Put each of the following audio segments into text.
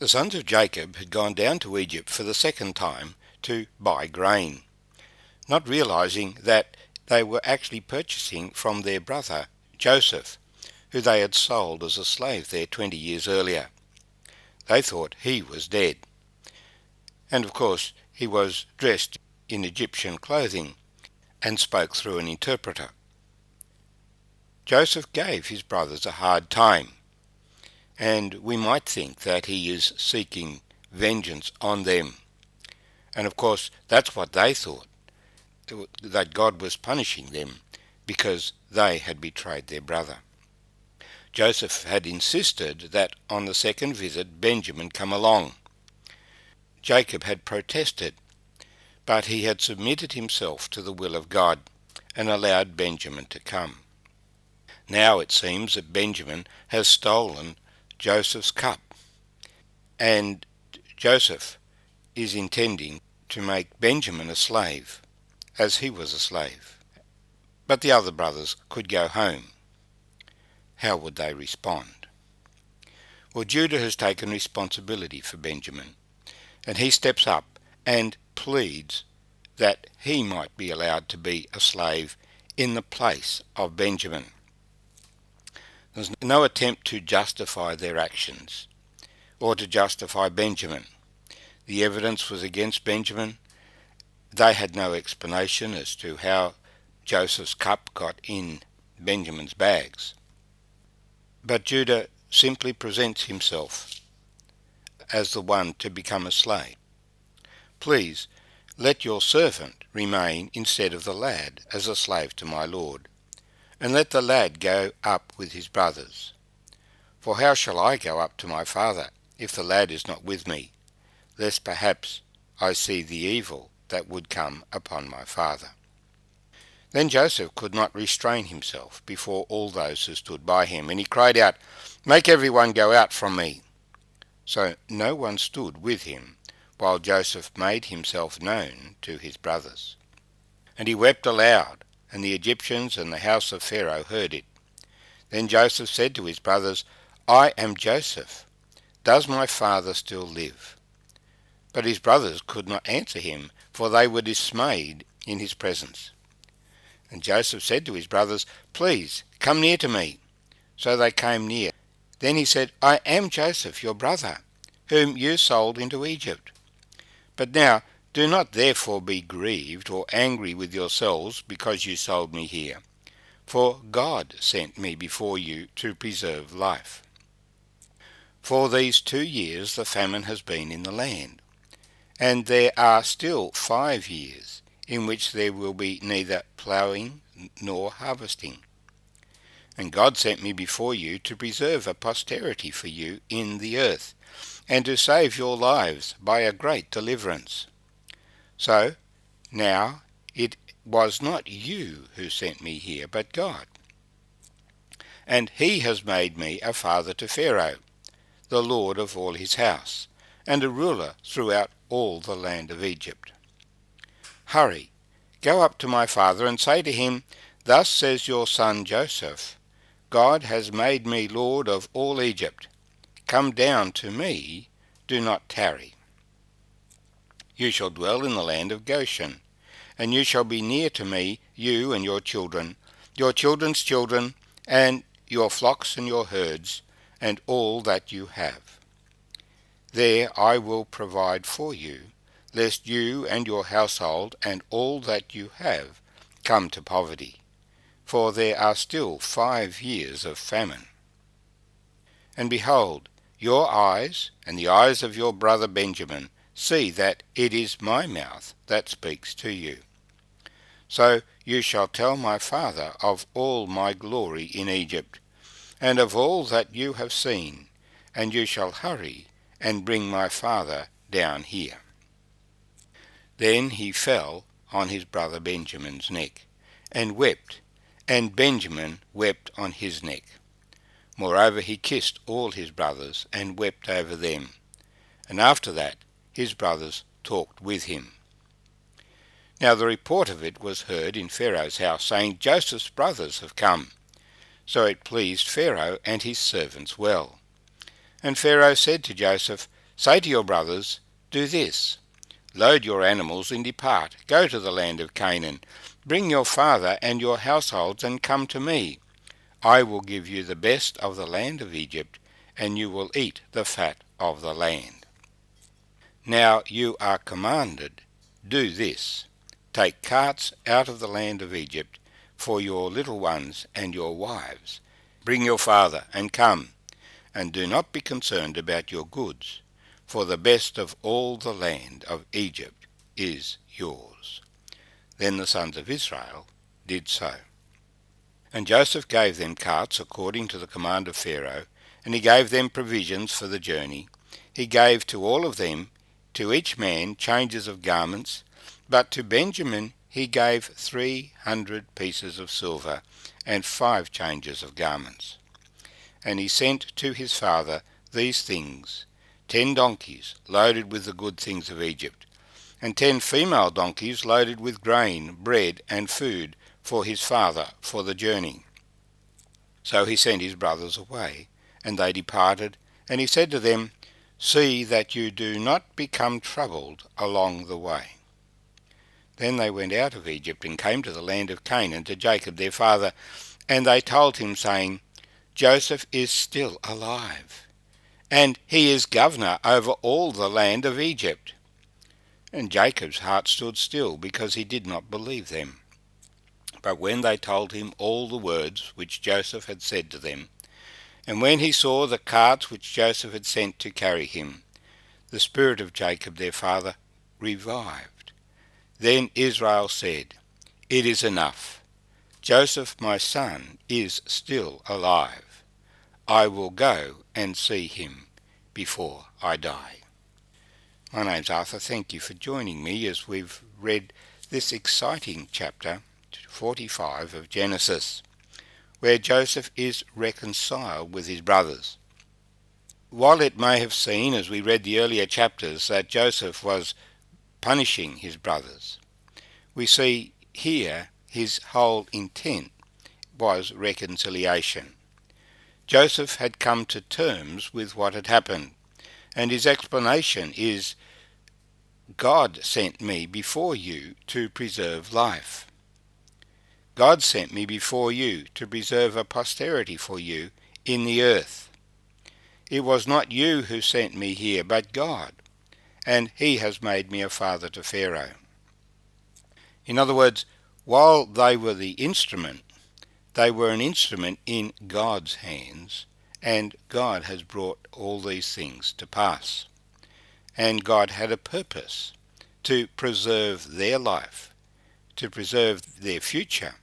The sons of Jacob had gone down to Egypt for the second time to buy grain, not realizing that they were actually purchasing from their brother Joseph, who they had sold as a slave there 20 years earlier. They thought he was dead, and of course he was dressed in Egyptian clothing and spoke through an interpreter. Joseph gave his brothers a hard time, and we might think that he is seeking vengeance on them. And of course that's what they thought, that God was punishing them because they had betrayed their brother. Joseph had insisted that on the second visit Benjamin come along. Jacob had protested, but he had submitted himself to the will of God and allowed Benjamin to come. Now it seems that Benjamin has stolen Joseph's cup, and Joseph is intending to make Benjamin a slave, as he was a slave. But the other brothers could go home. How would they respond? Well, Judah has taken responsibility for Benjamin, and he steps up and pleads that he might be allowed to be a slave in the place of Benjamin. There's no attempt to justify their actions or to justify Benjamin. The evidence was against Benjamin. They had no explanation as to how Joseph's cup got in Benjamin's bags. But Judah simply presents himself as the one to become a slave. Please, let your servant remain instead of the lad as a slave to my lord, and let the lad go up with his brothers. For how shall I go up to my father if the lad is not with me, lest perhaps I see the evil that would come upon my father? Then Joseph could not restrain himself before all those who stood by him, and he cried out, "Make everyone go out from me." So no one stood with him, while Joseph made himself known to his brothers. And he wept aloud, and the Egyptians and the house of Pharaoh heard it. Then Joseph said to his brothers, "I am Joseph. Does my father still live?" But his brothers could not answer him, for they were dismayed in his presence. And Joseph said to his brothers, "Please, come near to me." So they came near. Then he said, "I am Joseph, your brother, whom you sold into Egypt. But now do not therefore be grieved or angry with yourselves because you sold me here, for God sent me before you to preserve life. For these 2 years the famine has been in the land, and there are still 5 years in which there will be neither ploughing nor harvesting. And God sent me before you to preserve a posterity for you in the earth, and to save your lives by a great deliverance. So now it was not you who sent me here, but God. And he has made me a father to Pharaoh, the lord of all his house, and a ruler throughout all the land of Egypt. Hurry, go up to my father and say to him, 'Thus says your son Joseph, God has made me lord of all Egypt. Come down to me, do not tarry. You shall dwell in the land of Goshen, and you shall be near to me, you and your children's children, and your flocks and your herds, and all that you have. There I will provide for you, lest you and your household and all that you have come to poverty, for there are still 5 years of famine. And behold, your eyes and the eyes of your brother Benjamin see that it is my mouth that speaks to you. So you shall tell my father of all my glory in Egypt, and of all that you have seen, and you shall hurry and bring my father down here." Then he fell on his brother Benjamin's neck, and wept, and Benjamin wept on his neck. Moreover he kissed all his brothers, and wept over them. And after that his brothers talked with him. Now the report of it was heard in Pharaoh's house, saying, "Joseph's brothers have come." So it pleased Pharaoh and his servants well. And Pharaoh said to Joseph, Say to your brothers, do this. Load your animals and depart. Go to the land of Canaan. Bring your father and your households and come to me. I will give you the best of the land of Egypt, and you will eat the fat of the land. Now you are commanded, do this. Take carts out of the land of Egypt for your little ones and your wives. Bring your father and come, and do not be concerned about your goods, for the best of all the land of Egypt is yours. Then the sons of Israel did so. And Joseph gave them carts according to the command of Pharaoh, and he gave them provisions for the journey. He gave to all of them, to each man, changes of garments, but to Benjamin he gave 300 pieces of silver and 5 changes of garments. And he sent to his father these things: 10 donkeys loaded with the good things of Egypt, and 10 female donkeys loaded with grain, bread, and food for his father for the journey. So he sent his brothers away, and they departed, and he said to them, See that you do not become troubled along the way. Then they went out of Egypt and came to the land of Canaan to Jacob their father, and they told him, saying, Joseph is still alive, and he is governor over all the land of Egypt. And Jacob's heart stood still, because he did not believe them. But when they told him all the words which Joseph had said to them, and when he saw the carts which Joseph had sent to carry him, the spirit of Jacob their father revived. Then Israel said, It is enough. Joseph my son is still alive. I will go and see him before I die. My name's Arthur. Thank you for joining me as we've read this exciting chapter 45 of Genesis, where Joseph is reconciled with his brothers. While it may have seemed, as we read the earlier chapters, that Joseph was punishing his brothers, we see here his whole intent was reconciliation. Joseph had come to terms with what had happened, and his explanation is, God sent me before you to preserve life. God sent me before you to preserve a posterity for you in the earth. It was not you who sent me here, but God, and he has made me a father to Pharaoh. In other words, while they were the instrument, they were an instrument in God's hands, and God has brought all these things to pass. And God had a purpose to preserve their life, to preserve their future,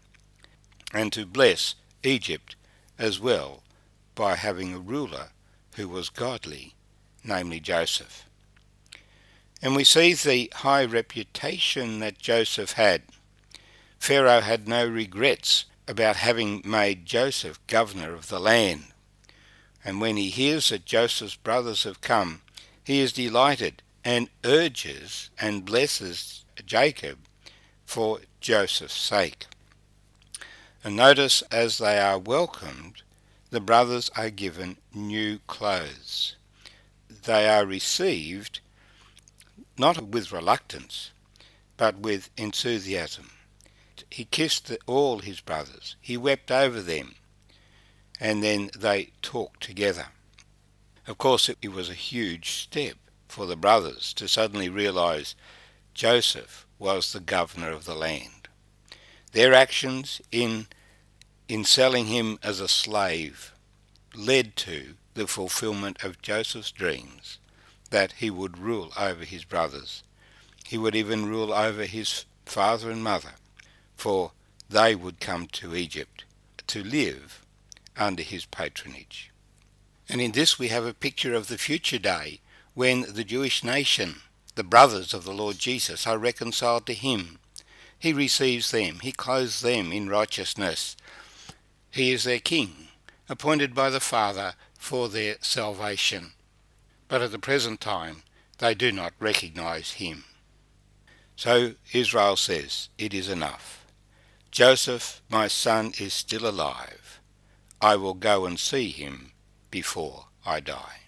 and to bless Egypt as well by having a ruler who was godly, namely Joseph. And we see the high reputation that Joseph had. Pharaoh had no regrets about having made Joseph governor of the land. And when he hears that Joseph's brothers have come, he is delighted and urges and blesses Jacob for Joseph's sake. And notice, as they are welcomed, the brothers are given new clothes. They are received not with reluctance, but with enthusiasm. He kissed all his brothers. He wept over them. And then they talked together. Of course, it was a huge step for the brothers to suddenly realize Joseph was the governor of the land. Their actions in selling him as a slave led to the fulfillment of Joseph's dreams, that he would rule over his brothers. He would even rule over his father and mother, for they would come to Egypt to live under his patronage. And in this we have a picture of the future day when the Jewish nation, the brothers of the Lord Jesus, are reconciled to him. He receives them, he clothes them in righteousness. He is their king, appointed by the Father for their salvation. But at the present time they do not recognize him. So Israel says, It is enough. Joseph, my son, is still alive. I will go and see him before I die.